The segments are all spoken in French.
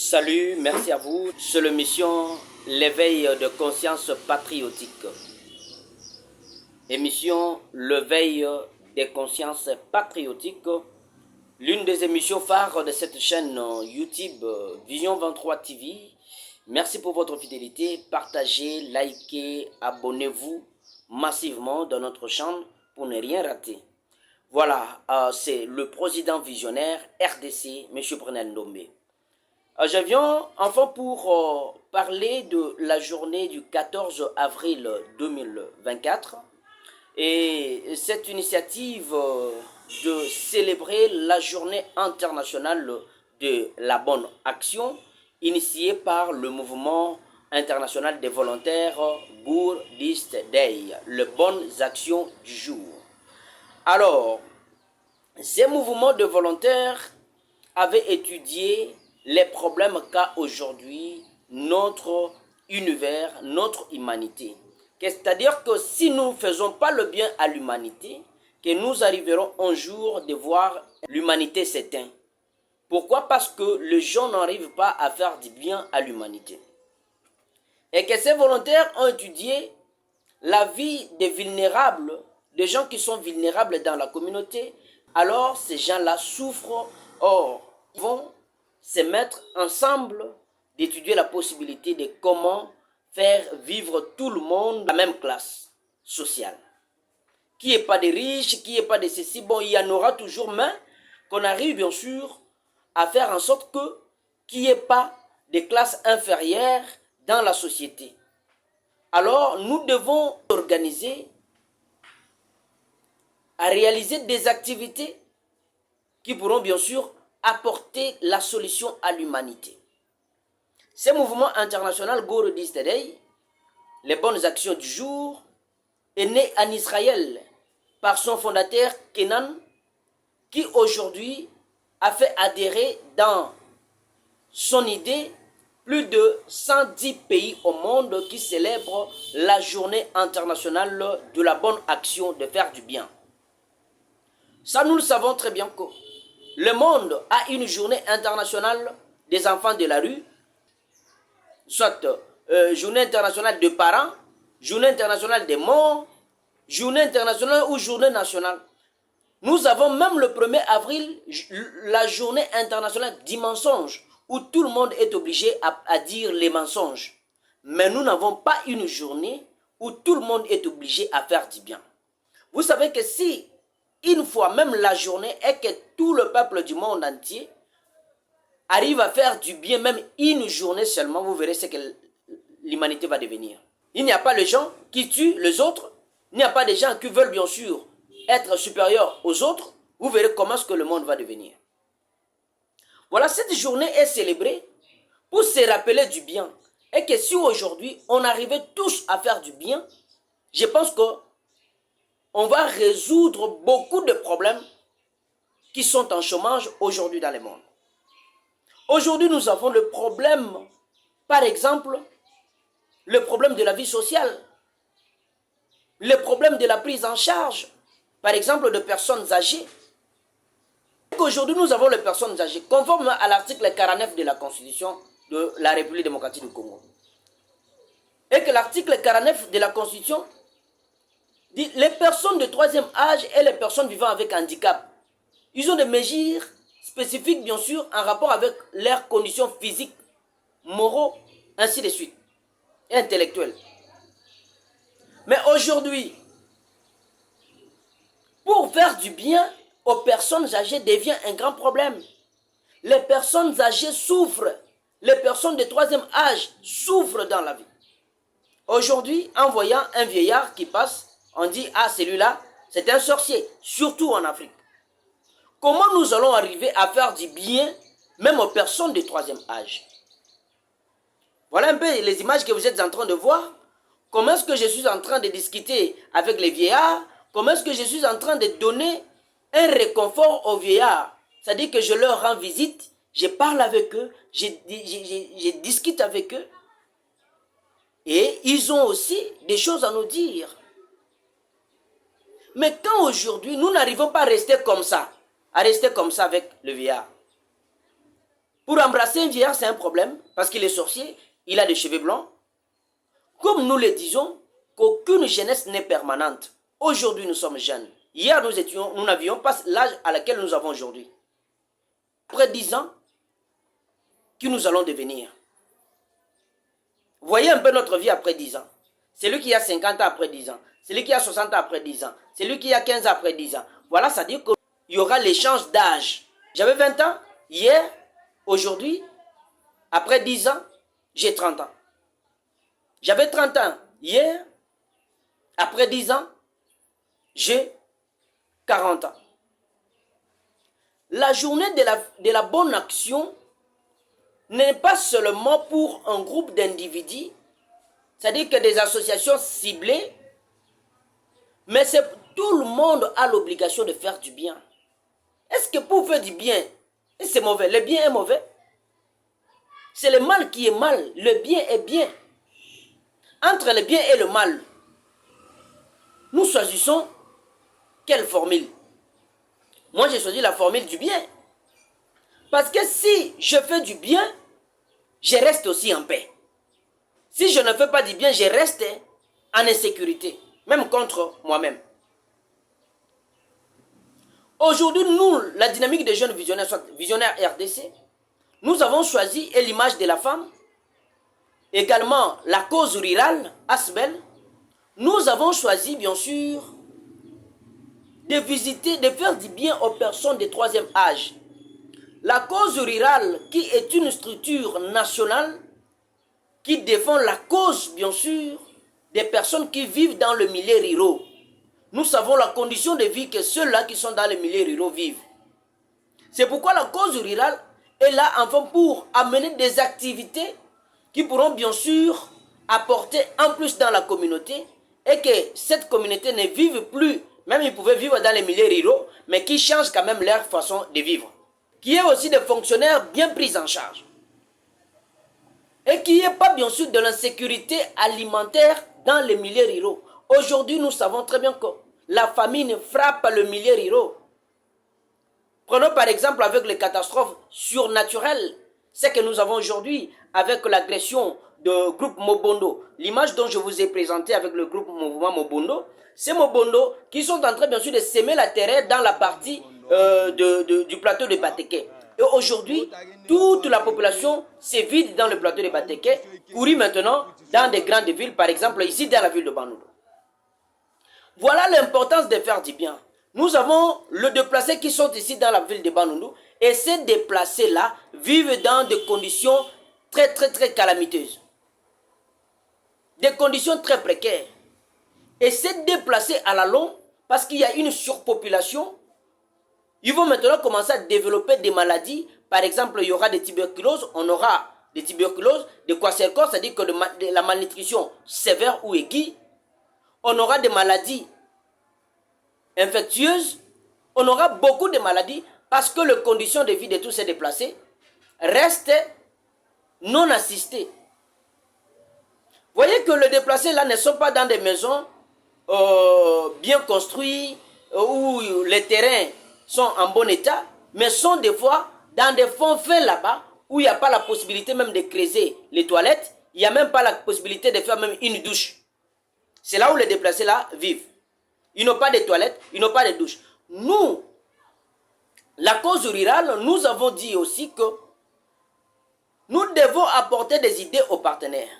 Salut, merci à vous. C'est l'émission L'éveil de conscience patriotique. Émission L'éveil des consciences patriotiques. L'une des émissions phares de cette chaîne YouTube Vision 23 TV. Merci pour votre fidélité. Partagez, likez, abonnez-vous massivement dans notre chaîne pour ne rien rater. Voilà, c'est le président visionnaire RDC, M. Brunel Ndombe. Je viens enfin pour parler de la journée du 14 avril 2024 et cette initiative de célébrer la journée internationale de la bonne action initiée par le mouvement international des volontaires Good East Day, les bonnes actions du jour. Alors, ces mouvements de volontaires avaient étudié les problèmes qu'a aujourd'hui notre univers, notre humanité. C'est-à-dire que si nous ne faisons pas le bien à l'humanité, que nous arriverons un jour de voir l'humanité s'éteindre. Pourquoi? Parce que les gens n'arrivent pas à faire du bien à l'humanité. Et que ces volontaires ont étudié la vie des vulnérables, des gens qui sont vulnérables dans la communauté, alors ces gens-là souffrent. Or, ils vont se mettre ensemble d'étudier la possibilité de comment faire vivre tout le monde dans la même classe sociale. Qui n'est pas des riches, qui n'est pas de ceci, bon, il y en aura toujours, mais qu'on arrive bien sûr à faire en sorte que qu'il n'y ait pas des classes inférieures dans la société. Alors, nous devons organiser à réaliser des activités qui pourront bien sûr apporter la solution à l'humanité. Ce mouvement international Good East Day, les bonnes actions du jour, est né en Israël par son fondateur Kenan, qui aujourd'hui a fait adhérer dans son idée plus de 110 pays au monde qui célèbrent la journée internationale de la bonne action de faire du bien. Ça, nous le savons très bien que le monde a une journée internationale des enfants de la rue, soit journée internationale des parents, journée internationale des morts, journée internationale ou journée nationale. Nous avons même le 1er avril la journée internationale du mensonge, où tout le monde est obligé à dire les mensonges. Mais nous n'avons pas une journée où tout le monde est obligé à faire du bien. Vous savez que si une fois même la journée est que tout le peuple du monde entier arrive à faire du bien, même une journée seulement, vous verrez ce que l'humanité va devenir. Il n'y a pas les gens qui tuent les autres, il n'y a pas des gens qui veulent bien sûr être supérieurs aux autres, vous verrez comment est-ce que le monde va devenir. Voilà, cette journée est célébrée pour se rappeler du bien. Et que si aujourd'hui on arrivait tous à faire du bien, je pense que on va résoudre beaucoup de problèmes qui sont en chômage aujourd'hui dans le monde. Aujourd'hui, nous avons le problème, par exemple, le problème de la vie sociale, le problème de la prise en charge, par exemple, de personnes âgées. Aujourd'hui, nous avons les personnes âgées, conformément à l'article 49 de la Constitution de la République démocratique du Congo. Et que l'article 49 de la Constitution dit les personnes de troisième âge et les personnes vivant avec handicap. Ils ont des mesures spécifiques, bien sûr, en rapport avec leurs conditions physiques, morales, ainsi de suite, et intellectuelles. Mais aujourd'hui, pour faire du bien aux personnes âgées devient un grand problème. Les personnes âgées souffrent. Les personnes de troisième âge souffrent dans la vie. Aujourd'hui, en voyant un vieillard qui passe, on dit, ah, celui-là, c'est un sorcier, surtout en Afrique. Comment nous allons arriver à faire du bien, même aux personnes de troisième âge? Voilà un peu les images que vous êtes en train de voir. Comment est-ce que je suis en train de discuter avec les vieillards? Comment est-ce que je suis en train de donner un réconfort aux vieillards? C'est-à-dire que je leur rends visite, je parle avec eux, je discute avec eux. Et ils ont aussi des choses à nous dire. Mais quand aujourd'hui, nous n'arrivons pas à rester comme ça avec le vieillard, pour Embrasser un vieillard, c'est un problème, parce qu'il est sorcier, il a des cheveux blancs. Comme nous le disons, qu'aucune jeunesse n'est permanente. Aujourd'hui, nous sommes jeunes. Hier, nous n'avions pas l'âge à laquelle nous avons aujourd'hui. Après 10 ans, qui nous allons devenir? Voyez un peu notre vie après 10 ans. Celui qui a 50 ans après 10 ans. Celui qui a 60 ans après 10 ans. Celui qui a 15 ans après 10 ans. Voilà, ça dit qu'il y aura l'échange d'âge. J'avais 20 ans hier, aujourd'hui, après 10 ans, j'ai 30 ans. J'avais 30 ans hier, après 10 ans, j'ai 40 ans. La journée de la bonne action n'est pas seulement pour un groupe d'individus, c'est-à-dire que des associations ciblées, mais tout le monde a l'obligation de faire du bien. Est-ce que pour faire du bien, c'est mauvais? Le bien est mauvais? C'est le mal qui est mal, le bien est bien. Entre le bien et le mal, nous choisissons quelle formule? Moi, j'ai choisi la formule du bien. Parce que si je fais du bien, je reste aussi en paix. Si je ne fais pas du bien, je reste en insécurité, même contre moi-même. Aujourd'hui, nous, la dynamique des jeunes visionnaires, soit visionnaires RDC, nous avons choisi l'image de la femme, également la cause rurale, Asbel. Nous avons choisi, bien sûr, de visiter, de faire du bien aux personnes de troisième âge. La cause rurale, qui est une structure nationale, qui défend la cause, bien sûr, des personnes qui vivent dans le milieu rural. Nous savons la condition de vie que ceux-là qui sont dans le milieu rural vivent. C'est pourquoi la cause rurale est là, enfin, pour amener des activités qui pourront, bien sûr, apporter en plus dans la communauté et que cette communauté ne vive plus, même ils pouvaient vivre dans les milieux ruraux, mais qui changent quand même leur façon de vivre. Qui est aussi des fonctionnaires bien pris en charge. Et qui n'est pas bien sûr de l'insécurité alimentaire dans les milieux ruraux. Aujourd'hui, nous savons très bien que la famine frappe le milieu rural. Prenons par exemple avec les catastrophes surnaturelles, ce que nous avons aujourd'hui avec l'agression du groupe Mobondo. L'image dont je vous ai présenté avec le groupe Mouvement Mobondo, c'est Mobondo qui sont en train bien sûr de semer la terreur dans la partie du plateau de Bateke. Et aujourd'hui, toute la population se vide dans le plateau de Bateke, courir maintenant dans des grandes villes, par exemple ici dans la ville de Bandundu. Voilà l'importance de faire du bien. Nous avons les déplacés qui sont ici dans la ville de Bandundu, et ces déplacés-là vivent dans des conditions très calamiteuses. Des conditions très précaires. Et ces déplacés à la longue, parce qu'il y a une surpopulation, ils vont maintenant commencer à développer des maladies. Par exemple, il y aura des tuberculoses, on aura des tuberculoses, des kwashiorkor, c'est-à-dire que de la malnutrition sévère ou aiguë. On aura des maladies infectieuses, on aura beaucoup de maladies parce que les conditions de vie de tous ces déplacés restent non assistées. Vous voyez que les déplacés là ne sont pas dans des maisons bien construites où les terrains sont en bon état, mais sont des fois dans des fonds faits là-bas où il n'y a pas la possibilité même de creuser les toilettes, il n'y a même pas la possibilité de faire même une douche. C'est là où les déplacés là vivent. Ils n'ont pas de toilettes, ils n'ont pas de douche. Nous, la cause rurale, nous avons dit aussi que nous devons apporter des idées aux partenaires.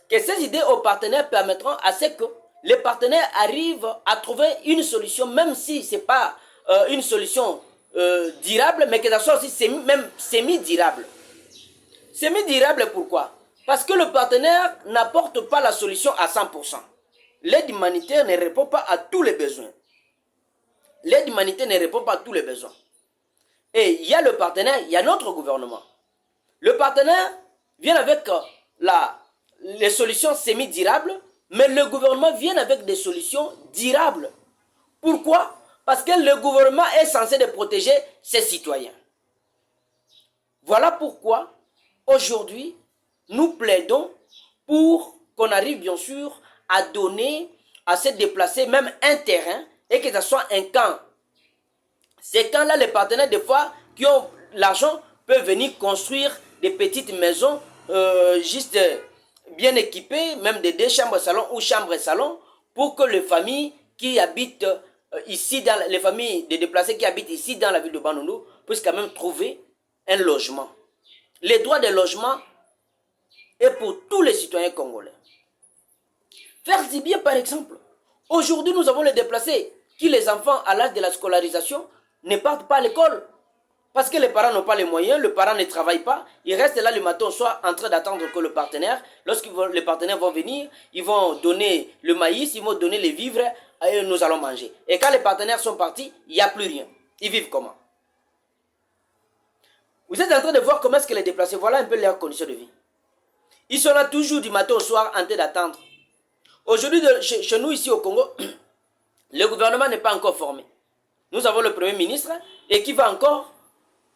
Que ces idées aux partenaires permettront à ce que les partenaires arrivent à trouver une solution, même si ce n'est pas une solution durable, mais que ça soit aussi même semi-durable. Semi-durable pourquoi? Parce que le partenaire n'apporte pas la solution à 100%. L'aide humanitaire ne répond pas à tous les besoins. L'aide humanitaire ne répond pas à tous les besoins. Et il y a le partenaire, il y a notre gouvernement. Le partenaire vient avec les solutions semi-durables, mais le gouvernement vient avec des solutions durables. Pourquoi? Parce que le gouvernement est censé de protéger ses citoyens. Voilà pourquoi, aujourd'hui, nous plaidons pour qu'on arrive bien sûr à donner à ces déplacés même un terrain et que ce soit un camp. Ces camps-là, les partenaires, des fois, qui ont l'argent, peuvent venir construire des petites maisons juste bien équipées, même de 2 chambres salon ou chambres salon, pour que les familles qui habitent ici, les familles de déplacés qui habitent ici dans la ville de Bandundu, puissent quand même trouver un logement. Les droits de logement est pour tous les citoyens congolais. Faire du bien, par exemple. Aujourd'hui, nous avons les déplacés qui, les enfants à l'âge de la scolarisation, ne partent pas à l'école. Parce que les parents n'ont pas les moyens, le parent ne travaille pas, il reste là le matin au soir en train d'attendre que le partenaire, lorsque les partenaires vont venir, ils vont donner le maïs, ils vont donner les vivres, et nous allons manger. Et quand les partenaires sont partis, il n'y a plus rien. Ils vivent comment? Vous êtes en train de voir comment est-ce que les déplacés, voilà un peu leurs conditions de vie. Ils sont là toujours du matin au soir en train d'attendre. Aujourd'hui, chez nous ici au Congo, le gouvernement n'est pas encore formé. Nous avons le Premier ministre et qui va encore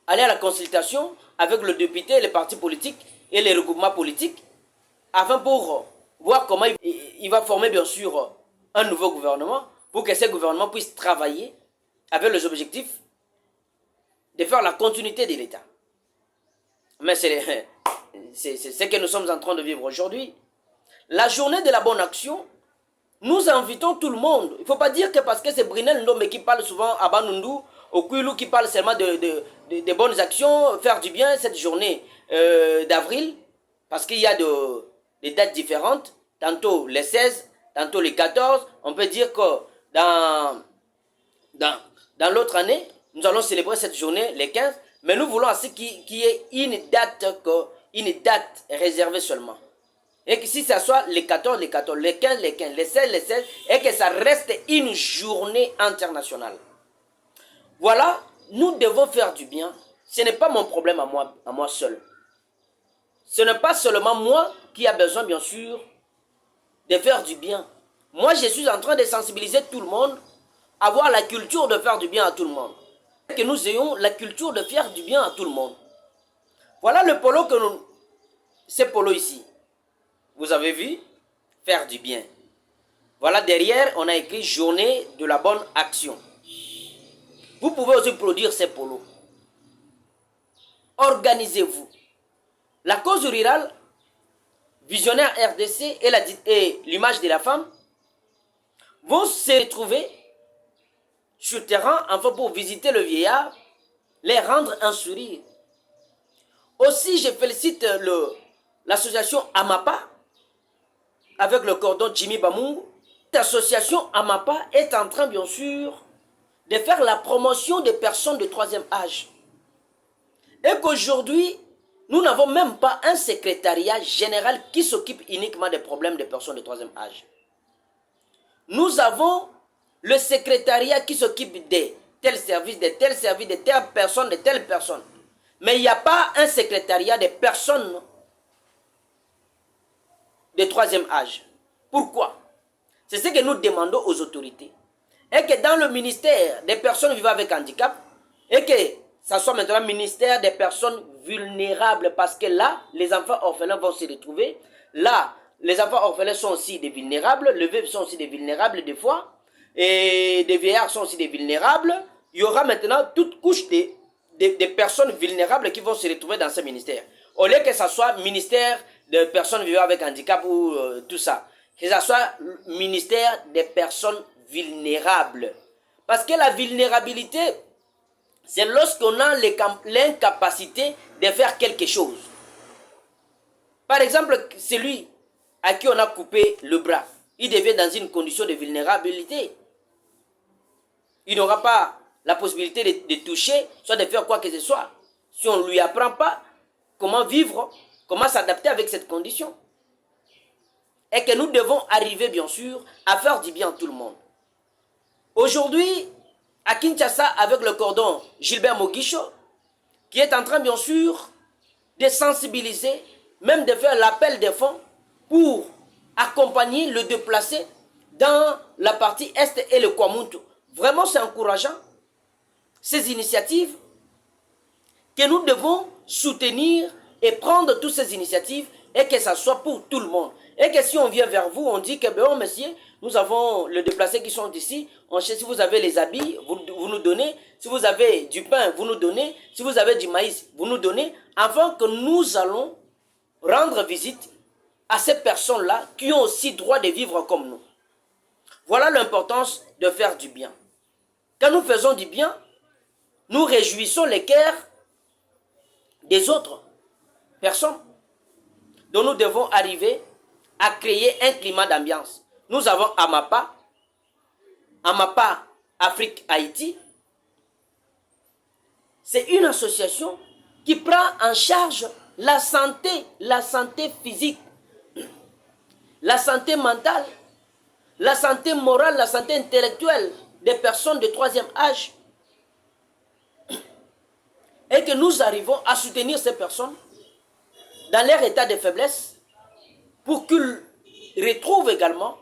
aller à la consultation avec le député, les partis politiques et les regroupements politiques afin pour voir comment il va former bien sûr un nouveau gouvernement pour que ce gouvernement puisse travailler avec les objectifs de faire la continuité de l'État. Mais c'est ce que nous sommes en train de vivre aujourd'hui. La journée de la bonne action, nous invitons tout le monde. Il ne faut pas dire que parce que c'est Brunel Ndombe qui parle souvent à Bandundu, au Kouilou qui parle seulement de bonnes actions, faire du bien cette journée d'avril, parce qu'il y a des dates différentes, tantôt les 16, tantôt les 14. On peut dire que dans l'autre année, nous allons célébrer cette journée les 15, mais nous voulons aussi qu'il y ait une date réservée seulement. Et que si ça soit les 14, les 14, les 15, les 15, les 16, les 16, et que ça reste une journée internationale. Voilà, nous devons faire du bien. Ce n'est pas mon problème à moi seul. Ce n'est pas seulement moi qui a besoin, bien sûr, de faire du bien. Moi, je suis en train de sensibiliser tout le monde, à avoir la culture de faire du bien à tout le monde. Que nous ayons la culture de faire du bien à tout le monde. Voilà le polo que nous... Ce polo ici. Vous avez vu? Faire du bien. Voilà, derrière, on a écrit journée de la bonne action. Vous pouvez aussi produire ces polos. Organisez-vous. La cause rurale, visionnaire RDC et l'image de la femme vont se retrouver sur le terrain enfin pour visiter le vieillard, les rendre un sourire. Aussi, je félicite l'association Amapa avec le cordon Jimmy Bamungu. Cette association Amapa est en train, bien sûr, de faire la promotion des personnes de 3e âge. Et qu'aujourd'hui, nous n'avons même pas un secrétariat général qui s'occupe uniquement des problèmes des personnes de 3e âge. Nous avons le secrétariat qui s'occupe de tel service, de tel service, de telle personne, de telle personne. Mais il n'y a pas un secrétariat des personnes de 3e âge. Pourquoi? C'est ce que nous demandons aux autorités. Et que dans le ministère des personnes vivant avec handicap, et que ça soit maintenant le ministère des personnes vulnérables, parce que là, les enfants orphelins vont se retrouver. Là, les enfants orphelins sont aussi des vulnérables, les veuves sont aussi des vulnérables des fois, et des vieillards sont aussi des vulnérables. Il y aura maintenant toute couche des personnes vulnérables qui vont se retrouver dans ce ministère. Au lieu que ça soit ministère des personnes vivant avec handicap ou tout ça, que ça soit ministère des personnes vulnérables. Parce que la vulnérabilité, c'est lorsqu'on a l'incapacité de faire quelque chose. Par exemple, celui à qui on a coupé le bras, il devient dans une condition de vulnérabilité. Il n'aura pas la possibilité de toucher, soit de faire quoi que ce soit. Si on ne lui apprend pas comment vivre, comment s'adapter avec cette condition. Et que nous devons arriver, bien sûr, à faire du bien à tout le monde. Aujourd'hui, à Kinshasa, avec le cordon Gilbert Mogisho, qui est en train, bien sûr, de sensibiliser, même de faire l'appel des fonds pour accompagner le déplacé dans la partie Est et le Kwamuntu. Vraiment, c'est encourageant, ces initiatives, que nous devons soutenir et prendre toutes ces initiatives et que ça soit pour tout le monde. Et que si on vient vers vous, on dit que, ben, oh, monsieur, Nous avons les déplacés qui sont ici. Si vous avez les habits, vous nous donnez. Si vous avez du pain, vous nous donnez. Si vous avez du maïs, vous nous donnez. Afin que nous allons rendre visite à ces personnes-là qui ont aussi droit de vivre comme nous. Voilà l'importance de faire du bien. Quand nous faisons du bien, nous réjouissons les cœurs des autres personnes. Donc nous devons arriver à créer un climat d'ambiance. Nous avons AMAPA Afrique Haïti. C'est une association qui prend en charge la santé physique, la santé mentale, la santé morale, la santé intellectuelle des personnes de troisième âge. Et que nous arrivons à soutenir ces personnes dans leur état de faiblesse pour qu'ils retrouvent également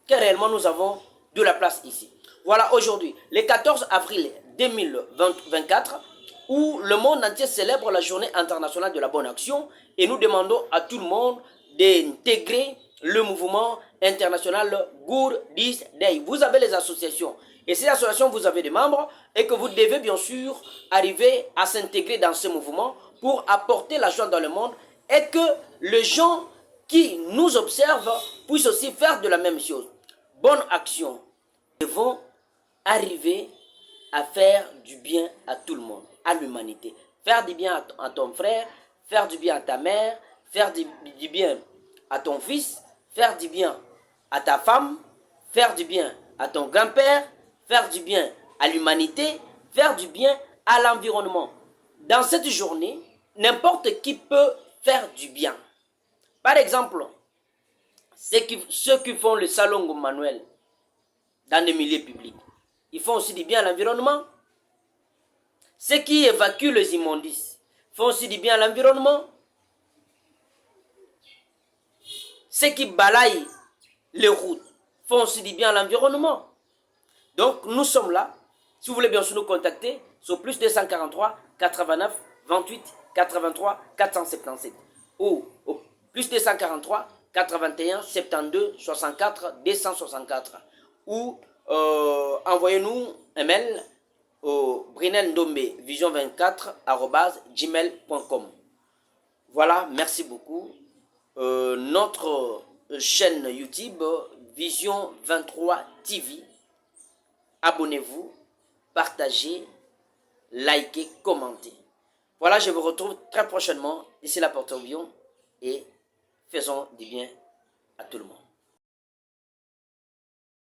que réellement nous avons de la place ici. Voilà aujourd'hui, le 14 avril 2024, où le monde entier célèbre la journée internationale de la bonne action et nous demandons à tout le monde d'intégrer le mouvement international Good This Day. Vous avez les associations et ces associations, vous avez des membres et que vous devez bien sûr arriver à s'intégrer dans ce mouvement pour apporter la joie dans le monde et que les gens qui nous observent puissent aussi faire de la même chose. Bonne action. Nous devons arriver à faire du bien à tout le monde, à l'humanité. Faire du bien à ton frère, faire du bien à ta mère, faire du bien à ton fils, faire du bien à ta femme, faire du bien à ton grand-père, faire du bien à l'humanité, faire du bien à l'environnement. Dans cette journée, n'importe qui peut faire du bien. Par exemple, ceux qui font le salon manuel dans les milieux publics, ils font aussi du bien à l'environnement. Ceux qui évacuent les immondices font aussi du bien à l'environnement. Ceux qui balayent les routes font aussi du bien à l'environnement. Donc nous sommes là. Si vous voulez bien sûr nous contacter, sur plus 243 89 28 83 477 ou au plus 243 81 72 64 264 ou envoyez-nous un mail au brinelndombe vision24@gmail.com. Voilà, merci beaucoup. Notre chaîne YouTube Vision 23 TV. Abonnez-vous, partagez, likez, commentez. Voilà, je vous retrouve très prochainement. D'ici là, portez-vous bien et faisons du bien à tout le monde.